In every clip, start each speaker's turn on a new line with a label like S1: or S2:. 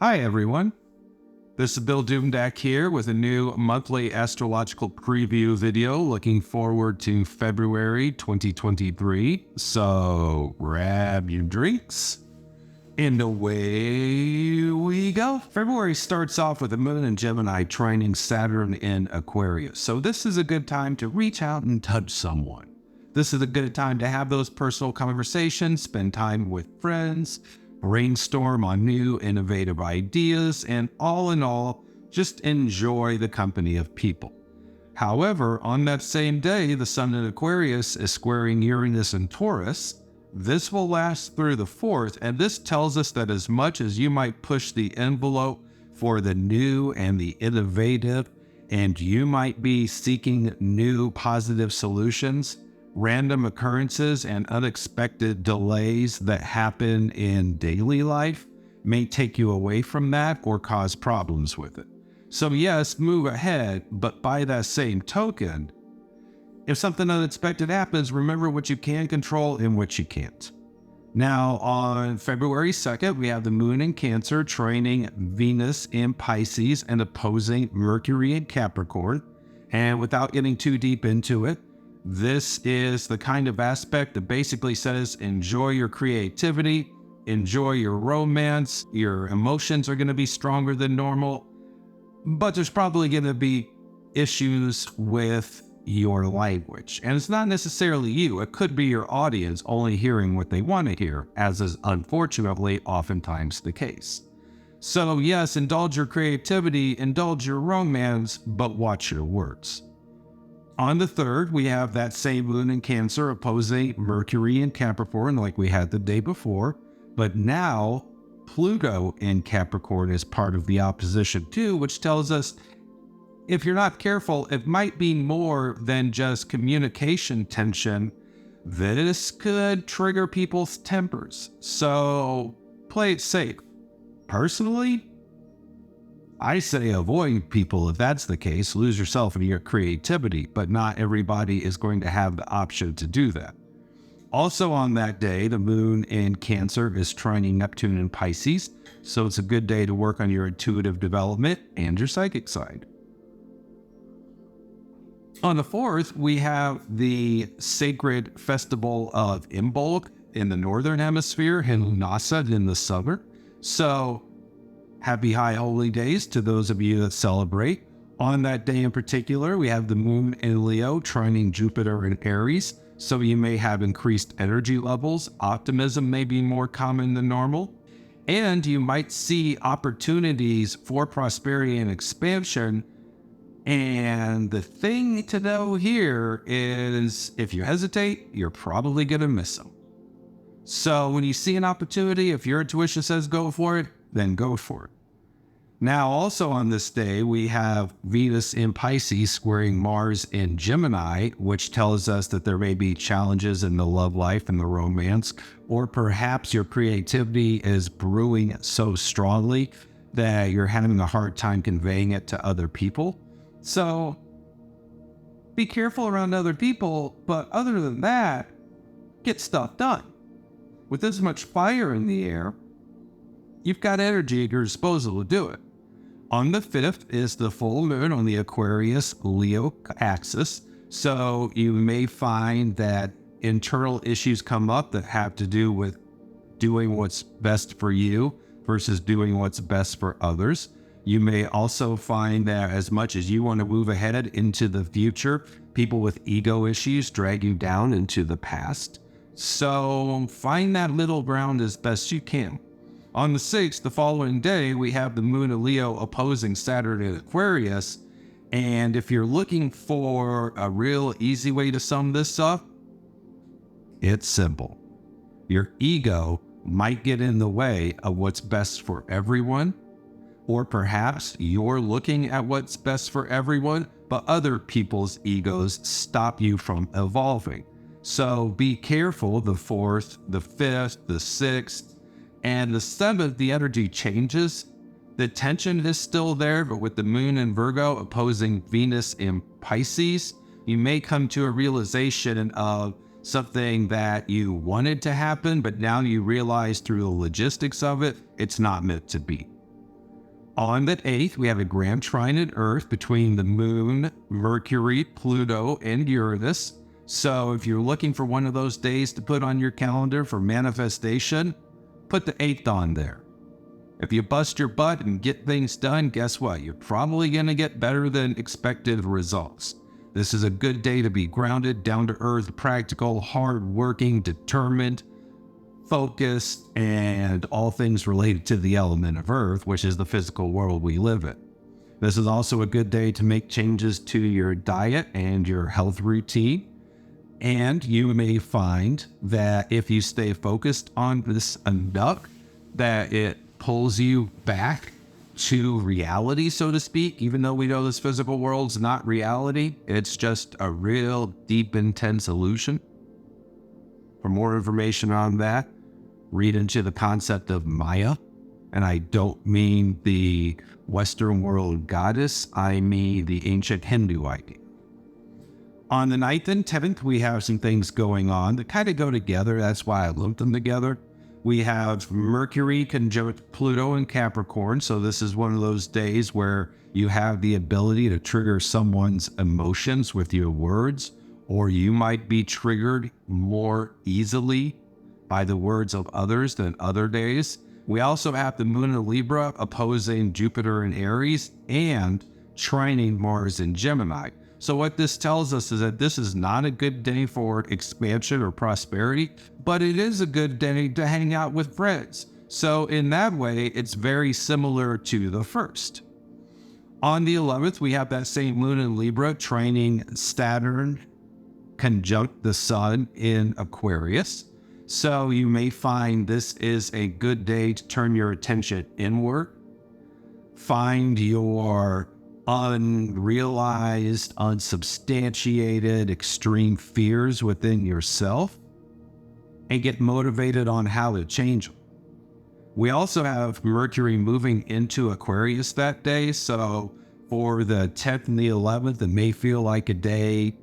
S1: Hi, everyone. This is Bill Duvendack here with a new monthly astrological preview video looking forward to February 2023. So grab your drinks and away we go. February starts off with the moon in Gemini trining Saturn in Aquarius. So this is a good time to reach out and touch someone. This is a good time to have those personal conversations, spend time with friends, brainstorm on new innovative ideas, and all in all, just enjoy the company of people. However, on that same day, the sun in Aquarius is squaring Uranus and Taurus. This will last through the 4th, and this tells us that as much as you might push the envelope for the new and the innovative, and you might be seeking new positive solutions, random occurrences and unexpected delays that happen in daily life may take you away from that or cause problems with it. So yes, move ahead, but by that same token, if something unexpected happens, remember what you can control and what you can't. Now, on February 2nd, we have the moon in Cancer trining Venus in Pisces and opposing Mercury in Capricorn. And without getting too deep into it, this is the kind of aspect that basically says enjoy your creativity, enjoy your romance, your emotions are going to be stronger than normal, but there's probably going to be issues with your language. And it's not necessarily you, it could be your audience only hearing what they want to hear, as is unfortunately oftentimes the case. So yes, indulge your creativity, indulge your romance, but watch your words. On the 3rd, we have that same moon in Cancer opposing Mercury in Capricorn like we had the day before, but now Pluto in Capricorn is part of the opposition too, which tells us if you're not careful, it might be more than just communication tension. This could trigger people's tempers, so play it safe. Personally, I say avoid people if that's the case, lose yourself in your creativity, but not everybody is going to have the option to do that. Also on that day, the moon in Cancer is trining Neptune in Pisces, so it's a good day to work on your intuitive development and your psychic side. On the 4th, we have the sacred festival of Imbolc in the northern hemisphere and Lunasa in the southern. So happy high holy days to those of you that celebrate. On that day in particular, we have the moon in Leo trining Jupiter in Aries, so you may have increased energy levels. Optimism may be more common than normal, and you might see opportunities for prosperity and expansion. And the thing to know here is if you hesitate, you're probably going to miss them. So when you see an opportunity, if your intuition says go for it, then go for it. Now, also on this day, we have Venus in Pisces squaring Mars in Gemini, which tells us that there may be challenges in the love life and the romance, or perhaps your creativity is brewing so strongly that you're having a hard time conveying it to other people. So be careful around other people, but other than that, get stuff done. With this much fire in the air, you've got energy at your disposal to do it. On the 5th is the full moon on the Aquarius-Leo axis, so you may find that internal issues come up that have to do with doing what's best for you versus doing what's best for others. You may also find that as much as you want to move ahead into the future, people with ego issues drag you down into the past. So find that middle ground as best you can. On the 6th, the following day, we have the moon of Leo opposing Saturn in Aquarius. And if you're looking for a real easy way to sum this up, it's simple. Your ego might get in the way of what's best for everyone, or perhaps you're looking at what's best for everyone, but other people's egos stop you from evolving. So be careful the 4th, the 5th, the 6th, and the 7th, the energy changes. The tension is still there, but with the moon in Virgo opposing Venus in Pisces, you may come to a realization of something that you wanted to happen, but now you realize through the logistics of it, it's not meant to be. On the 8th, we have a grand trine at Earth between the Moon, Mercury, Pluto, and Uranus. So if you're looking for one of those days to put on your calendar for manifestation, put the 8th on there. If you bust your butt and get things done, guess what? You're probably going to get better than expected results. This is a good day to be grounded, down to earth, practical, hardworking, determined, focused, and all things related to the element of earth, which is the physical world we live in. This is also a good day to make changes to your diet and your health routine. And you may find that if you stay focused on this enough, that it pulls you back to reality, so to speak. Even though we know this physical world's not reality, it's just a real deep, intense illusion. For more information on that, read into the concept of Maya. And I don't mean the Western world goddess, I mean the ancient Hindu idea. On the 9th and 10th, we have some things going on that kind of go together. That's why I lumped them together. We have Mercury conjunct Pluto in Capricorn. So this is one of those days where you have the ability to trigger someone's emotions with your words, or you might be triggered more easily by the words of others than other days. We also have the Moon in Libra opposing Jupiter in Aries and trining Mars in Gemini. So what this tells us is that this is not a good day for expansion or prosperity, but it is a good day to hang out with friends. So in that way, it's very similar to the first. On the 11th, we have that same Moon in Libra trining Saturn conjunct the Sun in Aquarius. So you may find this is a good day to turn your attention inward, find your unrealized, unsubstantiated, extreme fears within yourself, and get motivated on how to change them. We also have Mercury moving into Aquarius that day, so for the 10th and the 11th, it may feel like a day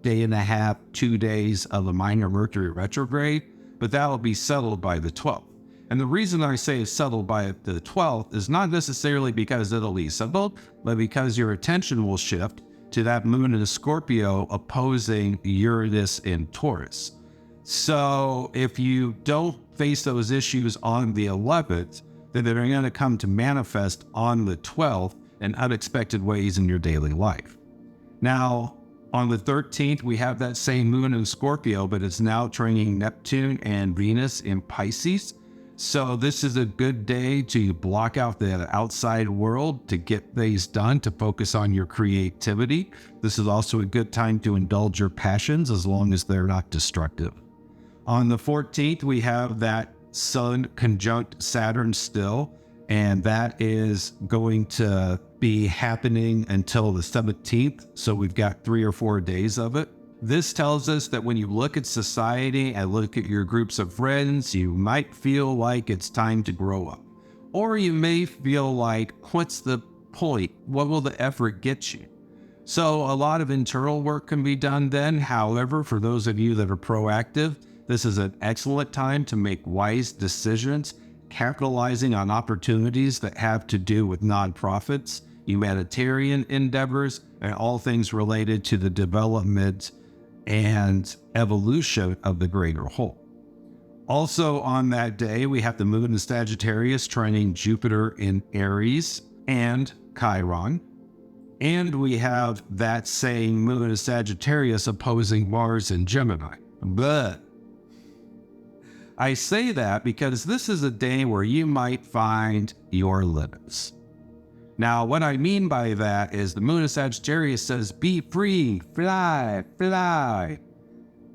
S1: and a half, 2 days of a minor Mercury retrograde, but that will be settled by the 12th. And the reason I say it's settled by the 12th is not necessarily because it'll be settled, but because your attention will shift to that Moon in Scorpio opposing Uranus in Taurus. So if you don't face those issues on the 11th, then they're going to come to manifest on the 12th in unexpected ways in your daily life. Now, on the 13th, we have that same Moon in Scorpio, but it's now trining Neptune and Venus in Pisces. So this is a good day to block out the outside world, to get things done, to focus on your creativity. This is also a good time to indulge your passions as long as they're not destructive. On the 14th, we have that Sun conjunct Saturn still, and that is going to be happening until the 17th. So we've got 3 or 4 days of it. This tells us that when you look at society and look at your groups of friends, you might feel like it's time to grow up. Or you may feel like, what's the point? What will the effort get you? So a lot of internal work can be done then. However, for those of you that are proactive, this is an excellent time to make wise decisions, capitalizing on opportunities that have to do with nonprofits, humanitarian endeavors, and all things related to the development and evolution of the greater whole. Also on that day, we have the Moon in Sagittarius trining Jupiter in Aries and Chiron. And we have that same Moon in Sagittarius opposing Mars in Gemini. But I say that because this is a day where you might find your limits. Now, what I mean by that is the Moon in Sagittarius says, be free, fly, fly.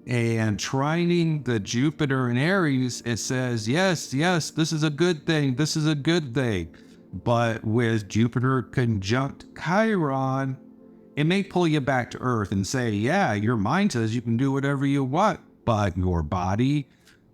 S1: And trining the Jupiter in Aries, it says, yes, this is a good thing. This is a good thing. But with Jupiter conjunct Chiron, it may pull you back to earth and say, yeah, your mind says you can do whatever you want, but your body,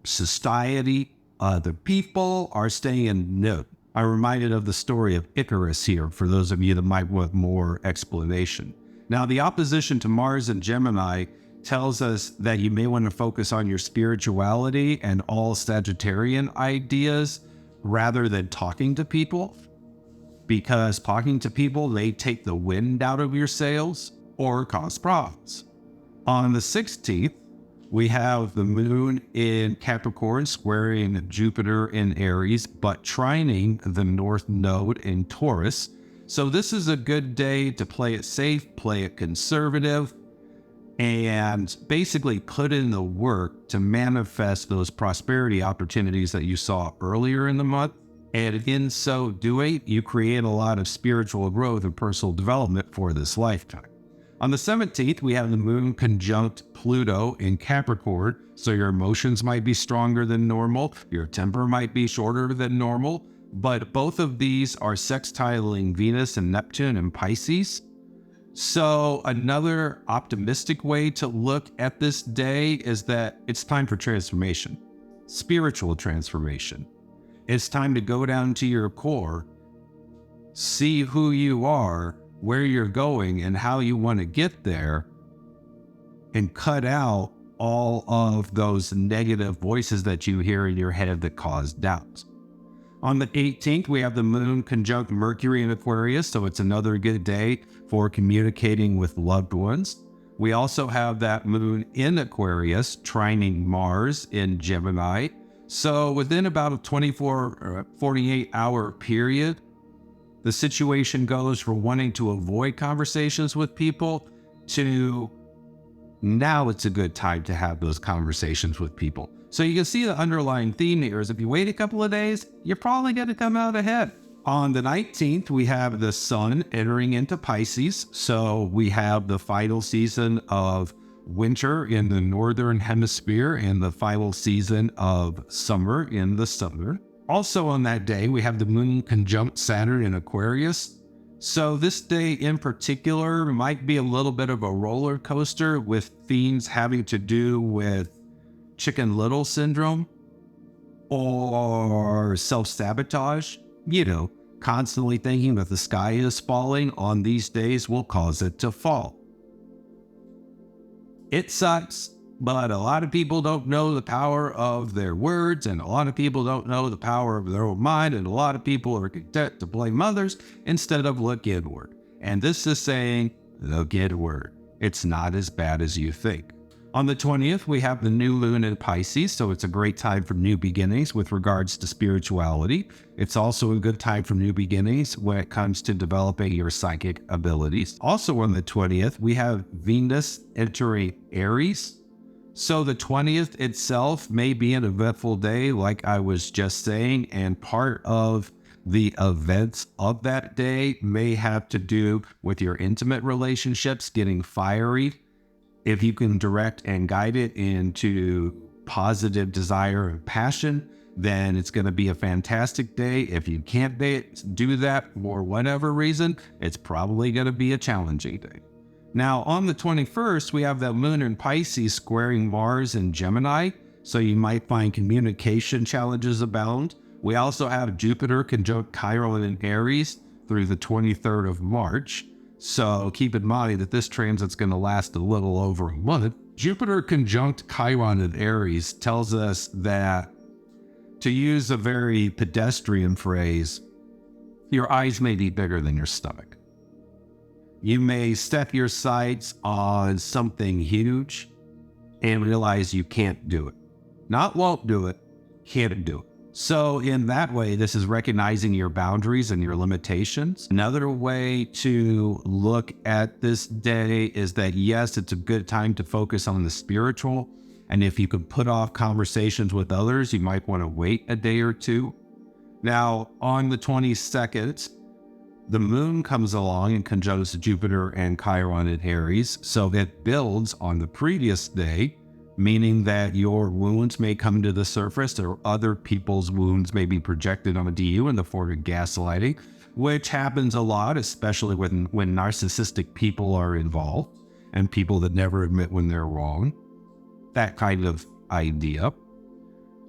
S1: society, other people are saying no. I'm reminded of the story of Icarus here, for those of you that might want more explanation. Now, the opposition to Mars and Gemini tells us that you may want to focus on your spirituality and all Sagittarian ideas rather than talking to people. because talking to people may take the wind out of your sails or cause problems. On the 16th, we have the moon in Capricorn squaring Jupiter in Aries, but trining the North Node in Taurus. So this is a good day to play it safe, play it conservative, and basically put in the work to manifest those prosperity opportunities that you saw earlier in the month. And in so doing, you create a lot of spiritual growth and personal development for this lifetime. On the 17th, we have the moon conjunct Pluto in Capricorn. So your emotions might be stronger than normal. Your temper might be shorter than normal. But both of these are sextiling Venus and Neptune in Pisces. So another optimistic way to look at this day is that it's time for transformation, spiritual transformation. It's time to go down to your core, see who you are, where you're going, and how you want to get there, and cut out all of those negative voices that you hear in your head that cause doubts. On the 18th, we have the moon conjunct Mercury in Aquarius, so it's another good day for communicating with loved ones. We also have that moon in Aquarius trining Mars in Gemini. So within about a 24 or 48 hour period, the situation goes from wanting to avoid conversations with people to now it's a good time to have those conversations with people. So you can see the underlying theme here is if you wait a couple of days, you're probably going to come out ahead. On the 19th, we have the sun entering into Pisces. So we have the final season of winter in the northern hemisphere and the final season of summer in the southern. Also on that day, we have the moon conjunct Saturn in Aquarius. So this day in particular might be a little bit of a roller coaster with themes having to do with Chicken Little syndrome or self-sabotage. Constantly thinking that the sky is falling on these days will cause it to fall. It sucks, but a lot of people don't know the power of their words, and a lot of people don't know the power of their own mind, and a lot of people are content to blame others instead of look inward. And this is saying, look inward. It's not as bad as you think. On the 20th, we have the new moon in Pisces, so it's a great time for new beginnings with regards to spirituality. It's also a good time for new beginnings when it comes to developing your psychic abilities. Also on the 20th, we have Venus entering Aries. So the 20th itself may be an eventful day, like I was just saying, and part of the events of that day may have to do with your intimate relationships getting fiery. If you can direct and guide it into positive desire and passion, then it's going to be a fantastic day. If you can't do that for whatever reason, it's probably going to be a challenging day. Now, on the 21st, we have that moon in Pisces squaring Mars in Gemini, so you might find communication challenges abound. We also have Jupiter conjunct Chiron in Aries through the 23rd of March. So keep in mind that this transit's going to last a little over a month. Jupiter conjunct Chiron in Aries tells us that, to use a very pedestrian phrase, your eyes may be bigger than your stomach. You may set your sights on something huge and realize you can't do it. Not won't do it, can't do it. So in that way, this is recognizing your boundaries and your limitations. Another way to look at this day is that, yes, it's a good time to focus on the spiritual. And if you could put off conversations with others, you might want to wait a day or two. Now, on the 22nd, the moon comes along and conjuncts Jupiter and Chiron in Aries. So it builds on the previous day, meaning that your wounds may come to the surface or other people's wounds may be projected onto you in the form of gaslighting, which happens a lot, especially when narcissistic people are involved and people that never admit when they're wrong. That kind of idea.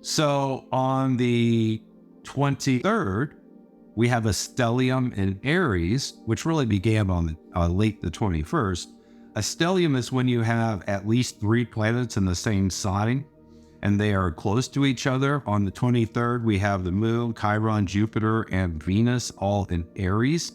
S1: So on the 23rd, we have a stellium in Aries, which really began on late the 21st. A stellium is when you have at least 3 planets in the same sign. and they are close to each other. On the 23rd, we have the Moon, Chiron, Jupiter, and Venus all in Aries.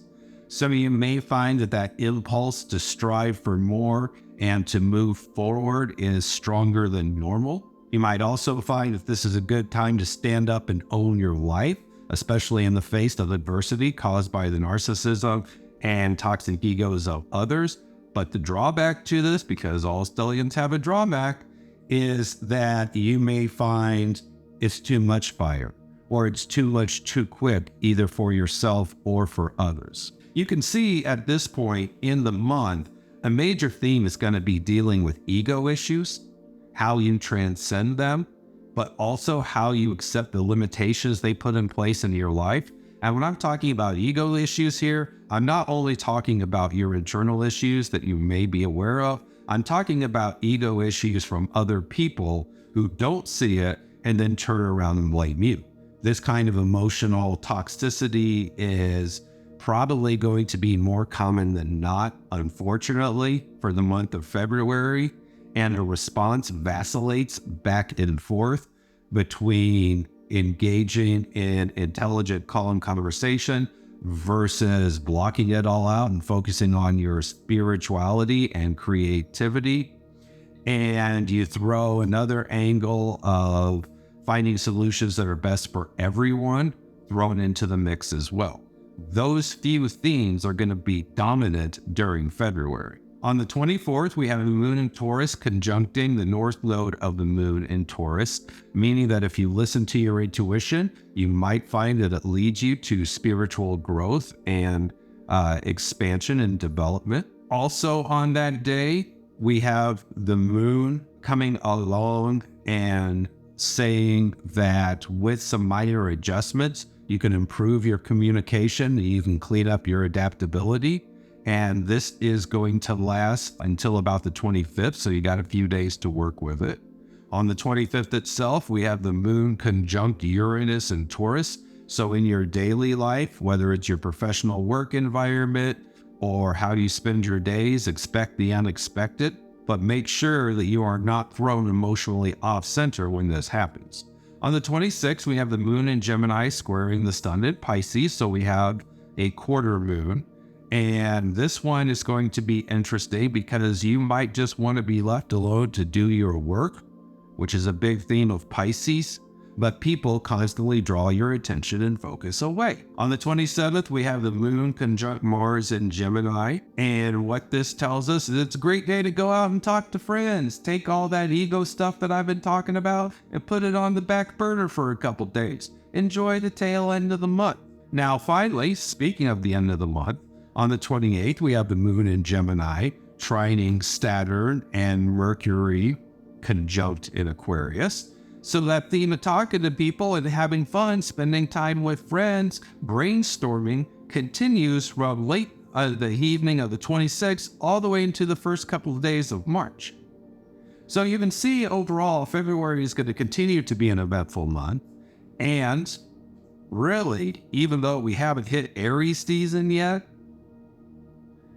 S1: Some of you may find that impulse to strive for more and to move forward is stronger than normal. You might also find that this is a good time to stand up and own your life, especially in the face of adversity caused by the narcissism and toxic egos of others. But the drawback to this, because all stelliums have a drawback, is that you may find it's too much fire, or it's too much too quick, either for yourself or for others. You can see at this point in the month, a major theme is going to be dealing with ego issues, how you transcend them, but also how you accept the limitations they put in place in your life. And when I'm talking about ego issues here, I'm not only talking about your internal issues that you may be aware of, I'm talking about ego issues from other people who don't see it and then turn around and blame you. This kind of emotional toxicity is probably going to be more common than not, unfortunately, for the month of February. And the response vacillates back and forth between engaging in intelligent, calm conversation versus blocking it all out and focusing on your spirituality and creativity. And you throw another angle of finding solutions that are best for everyone thrown into the mix as well. Those few themes are going to be dominant during February. On the 24th, we have the Moon in Taurus conjuncting the North Node of the Moon in Taurus, meaning that if you listen to your intuition, you might find that it leads you to spiritual growth and expansion and development. Also on that day, we have the Moon coming along and saying that with some minor adjustments, you can improve your communication, you can clean up your adaptability. And this is going to last until about the 25th, so you got a few days to work with it. On the 25th itself, we have the Moon conjunct Uranus and Taurus. So in your daily life, whether it's your professional work environment or how you spend your days, expect the unexpected, but make sure that you are not thrown emotionally off center when this happens. On the 26th, we have the Moon in Gemini squaring the Sun in Pisces, so we have a quarter moon. And this one is going to be interesting because you might just want to be left alone to do your work, which is a big theme of Pisces, but people constantly draw your attention and focus away. On the 27th, we have the Moon conjunct Mars in Gemini. And what this tells us is it's a great day to go out and talk to friends. Take all that ego stuff that I've been talking about and put it on the back burner for a couple days. Enjoy the tail end of the month. Now, finally, speaking of the end of the month, on the 28th, we have the Moon in Gemini, trining Saturn and Mercury conjunct in Aquarius. So that theme of talking to people and having fun, spending time with friends, brainstorming continues from late the evening of the 26th all the way into the first couple of days of March. So you can see overall, February is going to continue to be an eventful month. And really, even though we haven't hit Aries season yet,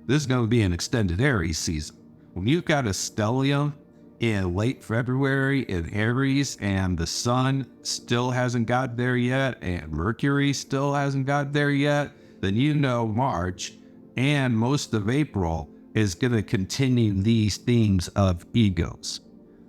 S1: this is going to be an extended Aries season. When you've got a stellium in late February in Aries and the Sun still hasn't got there yet and Mercury still hasn't got there yet, then you know March and most of April is going to continue these themes of egos.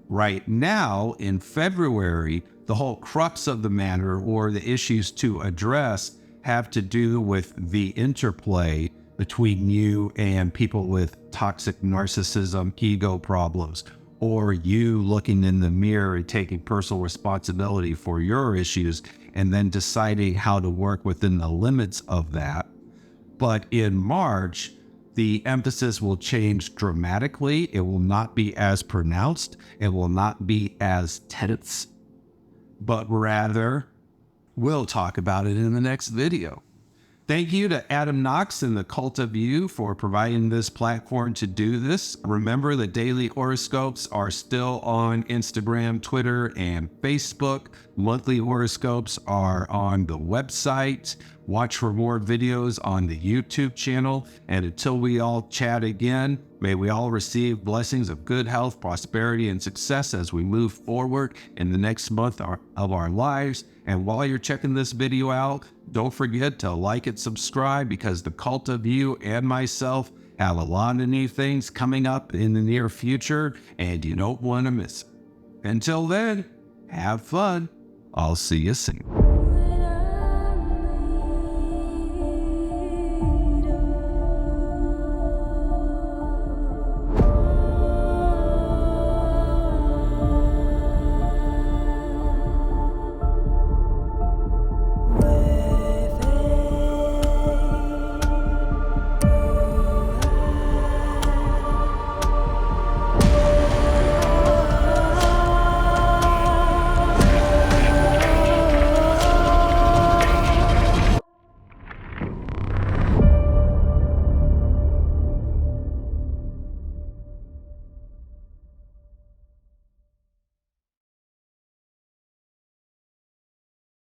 S1: Right now in February, the whole crux of the matter or the issues to address have to do with the interplay between you and people with toxic narcissism, ego problems, or you looking in the mirror and taking personal responsibility for your issues and then deciding how to work within the limits of that. But in March, the emphasis will change dramatically. It will not be as pronounced. It will not be as tense, but rather we'll talk about it in the next video. Thank you to Adam Knox and the Cult of You for providing this platform to do this. Remember, the daily horoscopes are still on Instagram, Twitter, and Facebook. Monthly horoscopes are on the website. Watch for more videos on the YouTube channel. And until we all chat again, May we all receive blessings of good health, prosperity, and success as we move forward in the next month of our lives. And while you're checking this video out, don't forget to like and subscribe, because the cult of you and myself have a lot of new things coming up in the near future, and you don't want to miss it. Until then, have fun. I'll see you soon.